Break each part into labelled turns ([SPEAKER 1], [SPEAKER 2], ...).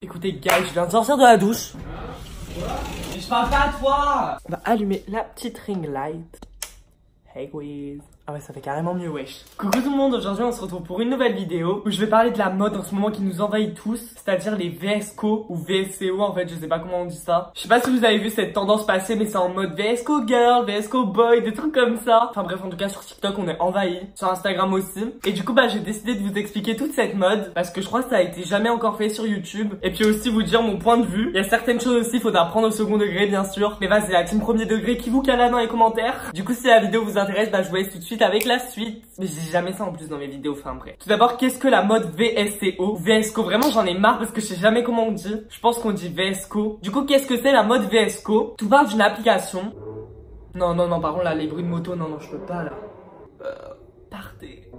[SPEAKER 1] Écoutez, guys, je viens de sortir de la douche. Mais je parle pas à toi. On va allumer la petite ring light. Hey, quiz. Ah ouais, ça fait carrément mieux, wesh. Coucou tout le monde, aujourd'hui on se retrouve pour une nouvelle vidéo où je vais parler de la mode en ce moment qui nous envahit tous, c'est-à-dire les VSCO ou VSCO en fait, je sais pas comment on dit ça. Je sais pas si vous avez vu cette tendance passer, mais c'est en mode VSCO girl, VSCO boy, des trucs comme ça. Enfin bref, en tout cas sur TikTok on est envahi, sur Instagram aussi. Et du coup bah j'ai décidé de vous expliquer toute cette mode parce que je crois que ça a été jamais encore fait sur YouTube. Et puis aussi vous dire mon point de vue. Il y a certaines choses aussi, faudra prendre au second degré bien sûr. Mais vas-y, la team premier degré qui vous cala dans les commentaires. Du coup si la vidéo vous intéresse, bah je vous laisse tout de suite avec la suite. Mais j'ai jamais ça en plus dans mes vidéos, enfin bref. Tout d'abord, qu'est-ce que la mode VSCO? VSCO, vraiment j'en ai marre parce que je sais jamais comment on dit. Je pense qu'on dit VSCO. Du coup, qu'est-ce que c'est la mode VSCO? Tout part d'une application. Non, par contre là, les bruits de moto, non, je peux pas là. Partez.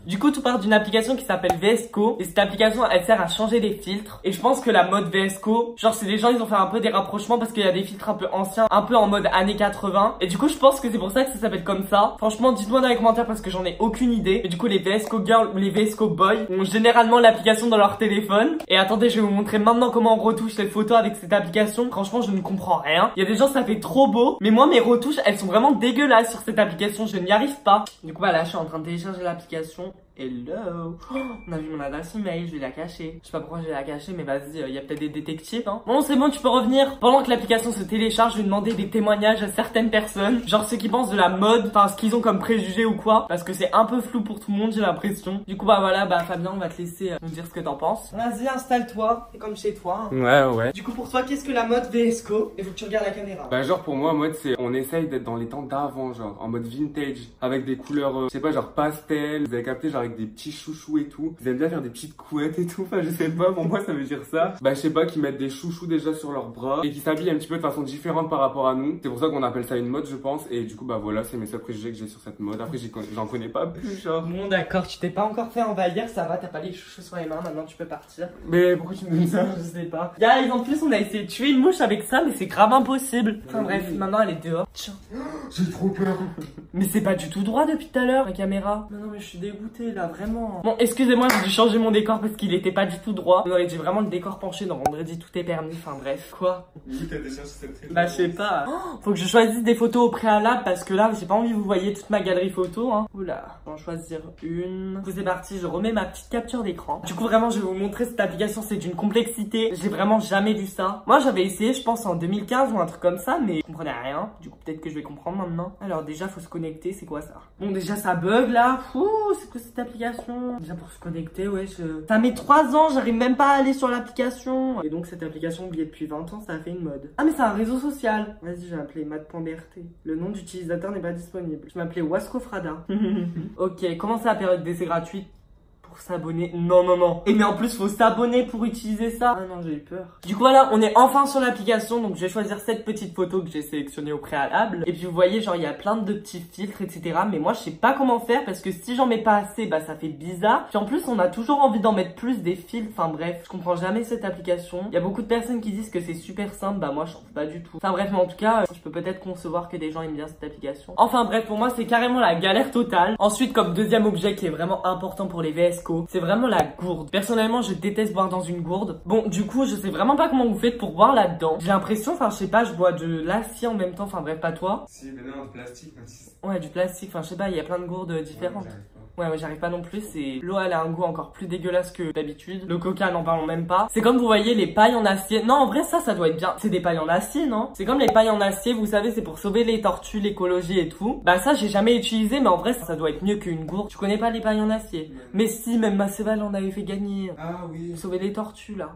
[SPEAKER 1] Du coup, tout part d'une application qui s'appelle VSCO. Et cette application, elle sert à changer des filtres. Et je pense que la mode VSCO, genre c'est des gens, ils ont fait un peu des rapprochements parce qu'il y a des filtres un peu anciens, un peu en mode années 80. Et du coup, je pense que c'est pour ça que ça s'appelle comme ça. Franchement, dites-moi dans les commentaires parce que j'en ai aucune idée. Et du coup, les VSCO girls ou les VSCO boys ont généralement l'application dans leur téléphone. Et attendez, je vais vous montrer maintenant comment on retouche les photos avec cette application. Franchement, je ne comprends rien. Il y a des gens, ça fait trop beau. Mais moi, mes retouches, elles sont vraiment dégueulasses sur cette application. Je n'y arrive pas. Du coup, bah là, je suis en train de télécharger l'application. Hello. Oh, on a vu mon adresse email, je vais la cacher. Je sais pas pourquoi je vais la cacher, mais vas-y, il y a peut-être des détectives, hein. Bon, c'est bon, tu peux revenir. Pendant que l'application se télécharge, je vais demander des témoignages à certaines personnes. Genre ceux qui pensent de la mode, enfin ce qu'ils ont comme préjugés ou quoi. Parce que c'est un peu flou pour tout le monde, j'ai l'impression. Du coup, bah voilà, bah Fabien, on va te laisser nous dire ce que t'en penses. Vas-y, installe-toi. C'est comme chez toi. Hein.
[SPEAKER 2] Ouais.
[SPEAKER 1] Du coup, pour toi, qu'est-ce que la mode VSCO? Il faut que tu regardes la caméra.
[SPEAKER 2] Bah genre pour moi, mode c'est on essaye d'être dans les temps d'avant, genre en mode vintage, avec des couleurs, je sais pas, genre pastel. Vous avez capté, genre avec des petits chouchous et tout. Ils aiment bien faire des petites couettes et tout. Enfin, je sais pas, pour moi ça veut dire ça. Bah, je sais pas, qu'ils mettent des chouchous déjà sur leurs bras et qui s'habillent un petit peu de façon différente par rapport à nous. C'est pour ça qu'on appelle ça une mode, je pense. Et du coup, bah voilà, c'est mes seuls préjugés que j'ai sur cette mode. Après, j'en connais pas plus, genre.
[SPEAKER 1] Bon, d'accord, tu t'es pas encore fait envahir, ça va, t'as pas les chouchous sur les mains, maintenant tu peux partir.
[SPEAKER 2] Mais pourquoi tu me dis ça?
[SPEAKER 1] Je sais pas. Guys, en plus, on a essayé de tuer une mouche avec ça, mais c'est grave impossible. Enfin bref, maintenant elle est dehors. Tiens.
[SPEAKER 2] J'ai trop peur.
[SPEAKER 1] Mais c'est pas du tout droit depuis tout à l'heure, la caméra. Non, mais je suis dégoûtée là, vraiment. Bon, excusez-moi, j'ai dû changer mon décor parce qu'il était pas du tout droit. On aurait dit vraiment le décor penché dans Vendredi tout est permis. Enfin bref, quoi.
[SPEAKER 2] Oui, t'as déjà cette.
[SPEAKER 1] Bah, je sais pas. Oh, faut que je choisisse des photos au préalable parce que là, j'ai pas envie que vous voyez toute ma galerie photo. Hein. Oula, on va en choisir une. Du coup, c'est parti, je remets ma petite capture d'écran. Du coup, vraiment, je vais vous montrer cette application, c'est d'une complexité. J'ai vraiment jamais vu ça. Moi, j'avais essayé, je pense, en 2015 ou un truc comme ça, mais je comprenais rien. Du coup, peut-être que je vais comprendre maintenant. Alors, déjà, faut se connecter, c'est quoi ça? Bon, déjà, ça bug là. Ouh, c'est quoi cette application? Déjà, pour se connecter, ouais, ça met 3 ans, j'arrive même pas à aller sur l'application. Et donc, cette application oubliée depuis 20 ans, ça a fait une mode. Ah, mais c'est un réseau social. Vas-y, je vais m'appeler mat.brt. Le nom d'utilisateur n'est pas disponible. Je vais m'appeler Wascofrada. Ok, comment c'est la période d'essai gratuite? S'abonner, non. Et mais en plus faut s'abonner pour utiliser ça. Ah non, j'ai eu peur. Du coup voilà, on est enfin sur l'application. Donc je vais choisir cette petite photo que j'ai sélectionnée au préalable. Et puis vous voyez, genre il y a plein de petits filtres, etc. Mais moi je sais pas comment faire parce que si j'en mets pas assez, bah ça fait bizarre. Puis en plus on a toujours envie d'en mettre plus des filtres. Enfin bref, je comprends jamais cette application. Il y a beaucoup de personnes qui disent que c'est super simple. Bah moi je trouve pas du tout. Enfin bref, mais en tout cas je peux peut-être concevoir que des gens aiment bien cette application. Enfin bref, pour moi c'est carrément la galère totale. Ensuite, comme deuxième objet qui est vraiment important pour les VSCO, c'est vraiment la gourde. Personnellement, je déteste boire dans une gourde. Bon, du coup, je sais vraiment pas comment vous faites pour boire là-dedans. J'ai l'impression, enfin, je sais pas, je bois de l'acier en même temps. Enfin, bref, pas toi.
[SPEAKER 2] Si, mais non, de plastique.
[SPEAKER 1] Ouais, du plastique. Enfin, je sais pas, il y a plein de gourdes différentes. Ouais, j'arrive pas non plus. C'est l'eau, elle a un goût encore plus dégueulasse que d'habitude. Le coca, n'en parlons même pas. C'est comme vous voyez les pailles en acier. Non, en vrai, ça doit être bien. C'est des pailles en acier, non? C'est comme les pailles en acier, vous savez, c'est pour sauver les tortues, l'écologie et tout. Bah ça, j'ai jamais utilisé, mais en vrai, ça doit être mieux qu'une gourde. Tu connais pas les pailles en acier? Mais si, même Masséval en avait fait gagner.
[SPEAKER 2] Ah oui.
[SPEAKER 1] Pour sauver les tortues là.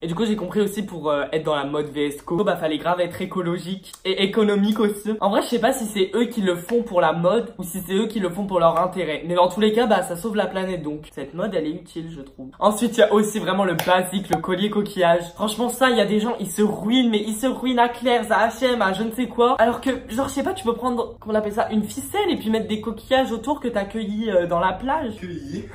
[SPEAKER 1] Et du coup j'ai compris aussi pour être dans la mode VSCO, bah fallait grave être écologique et économique aussi. En vrai je sais pas si c'est eux qui le font pour la mode ou si c'est eux qui le font pour leur intérêt. Mais dans tous les cas bah ça sauve la planète donc cette mode elle est utile je trouve. Ensuite il y a aussi vraiment le basique, le collier coquillage. Franchement ça il y a des gens ils se ruinent mais ils se ruinent à Claire's, à H&M, à je ne sais quoi. Alors que genre je sais pas tu peux prendre, comment on appelle ça, une ficelle et puis mettre des coquillages autour que t'as cueillis dans la plage.
[SPEAKER 2] Cueillis?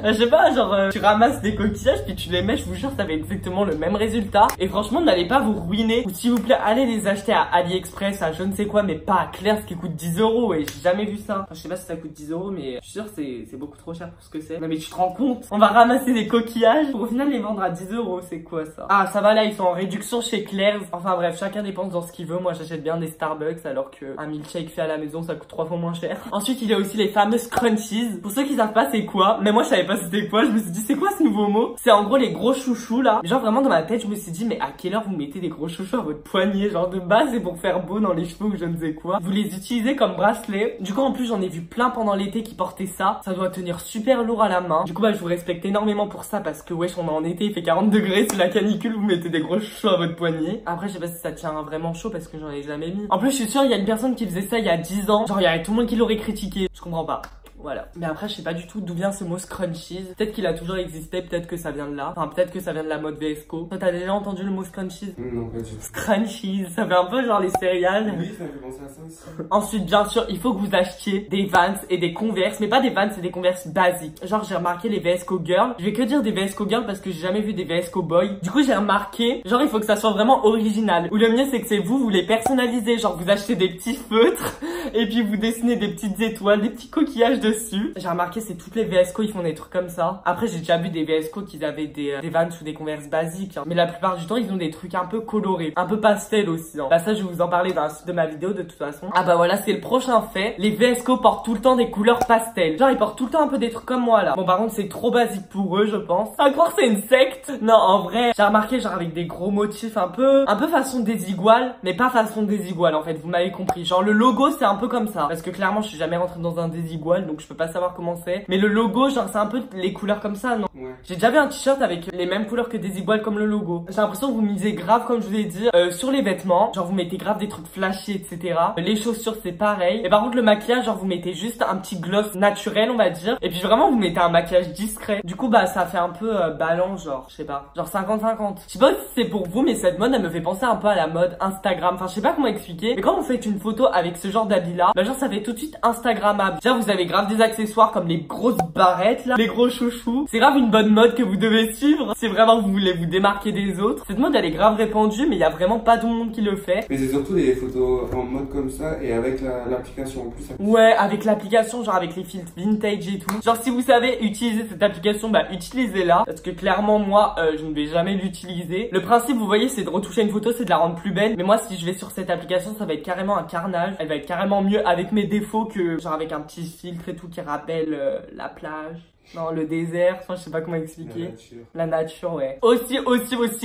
[SPEAKER 1] Je sais pas genre tu ramasses des coquillages puis tu les mets, je vous jure ça fait exactement le le même résultat. Et franchement, n'allez pas vous ruiner. Ou s'il vous plaît, allez les acheter à AliExpress, à je ne sais quoi, mais pas à Claire's qui coûte 10 €. Et j'ai jamais vu ça. Enfin, je sais pas si ça coûte 10 € mais je suis sûr que c'est beaucoup trop cher pour ce que c'est. Non mais tu te rends compte? On va ramasser des coquillages pour au final les vendre à 10 €. C'est quoi ça? Ah, ça va là, ils sont en réduction chez Claire's. Enfin bref, chacun dépense dans ce qu'il veut. Moi, j'achète bien des Starbucks alors qu'un milkshake fait à la maison, ça coûte 3 fois moins cher. Ensuite, il y a aussi les fameuses crunchies. Pour ceux qui savent pas c'est quoi, mais moi je savais pas c'était quoi. Je me suis dit c'est quoi ce nouveau mot? C'est en gros les gros chouchous là. Genre vraiment dans ma tête, je me suis dit mais à quelle heure vous mettez des gros chouchous à votre poignet? Genre de base c'est pour faire beau dans les cheveux ou je ne sais quoi. Vous les utilisez comme bracelet. Du coup en plus j'en ai vu plein pendant l'été qui portaient ça. Ça doit tenir super lourd à la main. Du coup bah je vous respecte énormément pour ça parce que wesh on est en été, il fait 40 degrés, c'est la canicule, vous mettez des gros chouchous à votre poignet. Après je sais pas si ça tient vraiment chaud parce que j'en ai jamais mis. En plus je suis sûre il y a une personne qui faisait ça il y a 10 ans. Genre il y avait tout le monde qui l'aurait critiqué. Je comprends pas. Voilà. Mais après, je sais pas du tout d'où vient ce mot scrunchies. Peut-être qu'il a toujours existé, peut-être que ça vient de là. Enfin, peut-être que ça vient de la mode VSCO. Toi, t'as déjà entendu le mot scrunchies?
[SPEAKER 2] Non, pas du tout.
[SPEAKER 1] Scrunchies, ça fait un peu genre les céréales.
[SPEAKER 2] Oui, ça me fait penser à ça aussi.
[SPEAKER 1] Ensuite, bien sûr, il faut que vous achetiez des Vans et des Converse, mais pas des Vans, c'est des Converse basiques. Genre, j'ai remarqué les VSCO Girl. Je vais que dire des VSCO Girl parce que j'ai jamais vu des VSCO Boy. Du coup, j'ai remarqué, genre, il faut que ça soit vraiment original. Ou le mieux, c'est que c'est vous les personnalisez. Genre, vous achetez des petits feutres et puis vous dessinez des petites étoiles, des petits coquillages dessus. J'ai remarqué c'est toutes les VSCO ils font des trucs comme ça. Après j'ai déjà vu des VSCO qui avaient des Vans ou des Converse basiques hein. Mais la plupart du temps ils ont des trucs un peu colorés, un peu pastel aussi hein. Bah ça je vais vous en parler dans la suite de ma vidéo de toute façon. Ah bah voilà c'est le prochain fait. Les VSCO portent tout le temps des couleurs pastel. Genre ils portent tout le temps un peu des trucs comme moi là. Bon par contre c'est trop basique pour eux je pense. À croire c'est une secte. Non en vrai j'ai remarqué genre avec des gros motifs un peu façon désigual. Mais pas façon désigual en fait, vous m'avez compris. Genre le logo c'est un peu comme ça. Parce que clairement je suis jamais rentrée dans un désigual donc je peux pas savoir comment c'est. Mais le logo, genre, c'est un peu les couleurs comme ça, non? Ouais. J'ai déjà vu un t-shirt avec les mêmes couleurs que Desigual comme le logo. J'ai l'impression que vous misez grave, comme je vous ai dit, sur les vêtements. Genre, vous mettez grave des trucs flashy, etc. Les chaussures, c'est pareil. Et par contre, le maquillage, genre, vous mettez juste un petit gloss naturel, on va dire. Et puis vraiment, vous mettez un maquillage discret. Du coup, bah, ça fait un peu balance, genre, je sais pas. Genre 50-50. Je sais pas si c'est pour vous, mais cette mode, elle me fait penser un peu à la mode Instagram. Enfin, je sais pas comment expliquer. Mais quand vous faites une photo avec ce genre d'habit-là, bah, genre, ça fait tout de suite Instagrammable. Déjà, vous avez grave des accessoires comme les grosses barrettes là, les gros chouchous. C'est grave une bonne mode que vous devez suivre si vraiment vous voulez vous démarquer des autres. Cette mode elle est grave répandue mais il y a vraiment pas tout le monde qui le fait.
[SPEAKER 2] Mais c'est surtout les photos en mode comme ça et avec l'application en plus.
[SPEAKER 1] Ouais, avec l'application, genre avec les filtres vintage et tout. Genre si vous savez utiliser cette application, bah utilisez-la. Parce que clairement moi je ne vais jamais l'utiliser. Le principe vous voyez c'est de retoucher une photo, c'est de la rendre plus belle. Mais moi si je vais sur cette application ça va être carrément un carnage. Elle va être carrément mieux avec mes défauts que genre avec un petit filtre et tout qui rappelle la plage. Non, le désert, enfin, je sais pas comment expliquer. La nature, ouais. Aussi,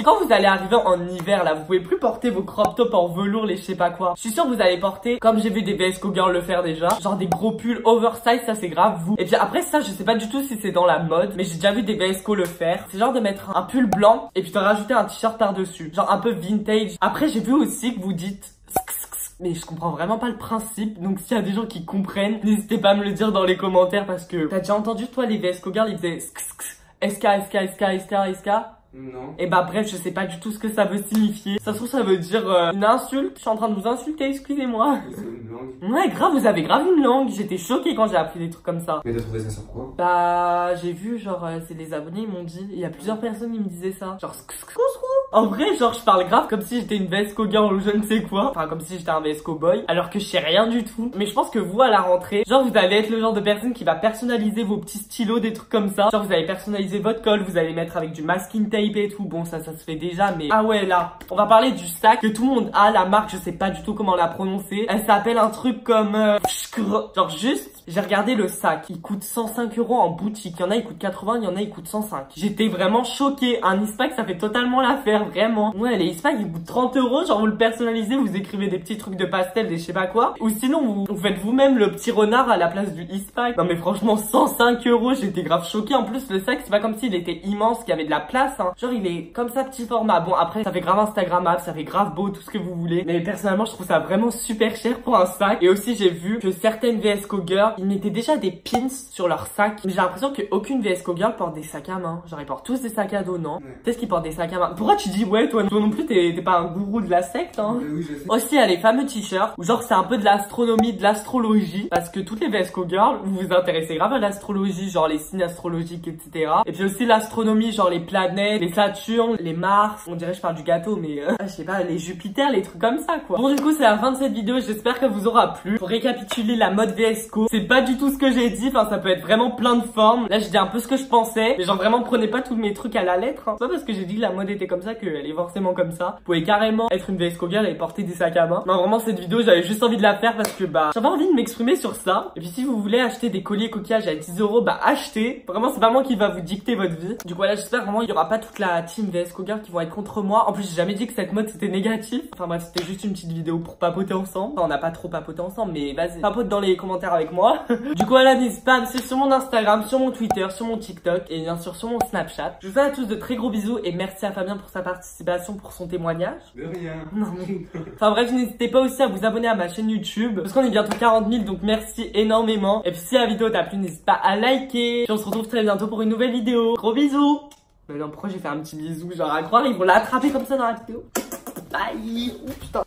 [SPEAKER 1] quand vous allez arriver en hiver, là, vous pouvez plus porter vos crop tops en velours, les je sais pas quoi. Je suis sûre que vous allez porter, comme j'ai vu des VSCO Girls le faire déjà, genre des gros pulls oversize, ça c'est grave vous. Et puis après ça, je sais pas du tout si c'est dans la mode, mais j'ai déjà vu des VSCO le faire. C'est genre de mettre un pull blanc et puis de rajouter un t-shirt par-dessus. Genre un peu vintage. Après, j'ai vu aussi que vous dites... Mais je comprends vraiment pas le principe. Donc s'il y a des gens qui comprennent, n'hésitez pas à me le dire dans les commentaires parce que t'as déjà entendu toi les VSCO Girls ils faisaient SK.
[SPEAKER 2] Non.
[SPEAKER 1] Et bah bref, je sais pas du tout ce que ça veut signifier. Ça se trouve ça veut dire une insulte. Je suis en train de vous insulter, excusez-moi.
[SPEAKER 2] C'est une langue.
[SPEAKER 1] Ouais grave, vous avez grave une langue. J'étais choquée quand j'ai appris des trucs comme ça.
[SPEAKER 2] Mais t'as trouvé ça sur quoi?
[SPEAKER 1] Bah j'ai vu genre c'est les abonnés ils m'ont dit. Il y a plusieurs personnes qui me disaient ça. Genre en vrai genre je parle grave comme si j'étais une VSCO Girl ou je ne sais quoi. Enfin comme si j'étais un VSCO Boy. Alors que je sais rien du tout. Mais je pense que vous à la rentrée, genre vous allez être le genre de personne qui va personnaliser vos petits stylos, des trucs comme ça. Genre vous allez personnaliser votre colle, vous allez mettre avec du masking tape et tout. Bon ça se fait déjà mais... Ah ouais là, on va parler du sac que tout le monde a. La marque je sais pas du tout comment la prononcer. Elle s'appelle un truc comme... Genre juste... J'ai regardé le sac, il coûte 105 € en boutique. Il y en a, il coûte 80, il y en a, il coûte 105. J'étais vraiment choquée. Un Eastpak, ça fait totalement l'affaire, vraiment. Ouais, les Eastpak, ils coûtent 30 €. Genre, vous le personnalisez, vous écrivez des petits trucs de pastel, des je sais pas quoi. Ou sinon, vous faites vous-même le petit renard à la place du Eastpak. Non, mais franchement, 105 €, j'étais grave choquée. En plus, le sac, c'est pas comme s'il était immense, qu'il y avait de la place, hein. Genre, il est comme ça, petit format. Bon, après, ça fait grave Instagrammable, ça fait grave beau, tout ce que vous voulez. Mais personnellement, je trouve ça vraiment super cher pour un sac. Et aussi, j'ai vu que certaines VSCO Girls, ils mettaient déjà des pins sur leur sac. Mais j'ai l'impression qu'aucune VSCO Girl porte des sacs à main. Genre ils portent tous des sacs à dos, non? Peut-être qu'ils portent des sacs à main. Pourquoi tu dis ouais, toi non plus t'es pas un gourou de la secte, hein.
[SPEAKER 2] Oui, je sais.
[SPEAKER 1] Aussi, il y a les fameux t-shirts où genre c'est un peu de l'astronomie, de l'astrologie, parce que toutes les VSCO girls, vous vous intéressez grave à l'astrologie, genre les signes astrologiques, etc. Et puis aussi l'astronomie, genre les planètes, les Saturnes, les Mars, on dirait je parle du gâteau, mais je sais pas, les Jupiter, les trucs comme ça quoi. Bon du coup c'est la fin de cette vidéo, j'espère qu'elle vous aura plu. Pour récapituler la mode VSCO, c'est pas du tout ce que j'ai dit, enfin ça peut être vraiment plein de formes. Là j'ai dit un peu ce que je pensais, mais genre vraiment prenez pas tous mes trucs à la lettre, hein. C'est pas parce que j'ai dit que la mode était comme ça qu'elle est forcément comme ça. Vous pouvez carrément être une VSCO girl et porter des sacs à main. Non vraiment cette vidéo j'avais juste envie de la faire parce que bah j'avais envie de m'exprimer sur ça. Et puis si vous voulez acheter des colliers coquillages à 10 €, bah achetez. Vraiment c'est pas moi qui va vous dicter votre vie. Du coup là j'espère vraiment il y aura pas toute la team VSCO girl qui vont être contre moi. En plus j'ai jamais dit que cette mode c'était négatif. Enfin bref c'était juste une petite vidéo pour papoter ensemble. Enfin, on n'a pas trop papoté ensemble mais vas-y papote dans les commentaires avec moi. Du coup voilà n'hésitez pas à me suivre sur mon Instagram, sur mon Twitter, sur mon TikTok et bien sûr sur mon Snapchat. Je vous fais à tous de très gros bisous et merci à Fabien pour sa participation, pour son témoignage.
[SPEAKER 2] De rien.
[SPEAKER 1] Non mais... Enfin bref, n'hésitez pas aussi à vous abonner à ma chaîne YouTube parce qu'on est bientôt 40 000 donc merci énormément. Et puis si la vidéo t'a plu, n'hésite pas à liker. Puis on se retrouve très bientôt pour une nouvelle vidéo. Gros bisous. Mais non, pourquoi j'ai fait un petit bisou? Genre à croire ils vont l'attraper comme ça dans la vidéo. Bye. Oh putain.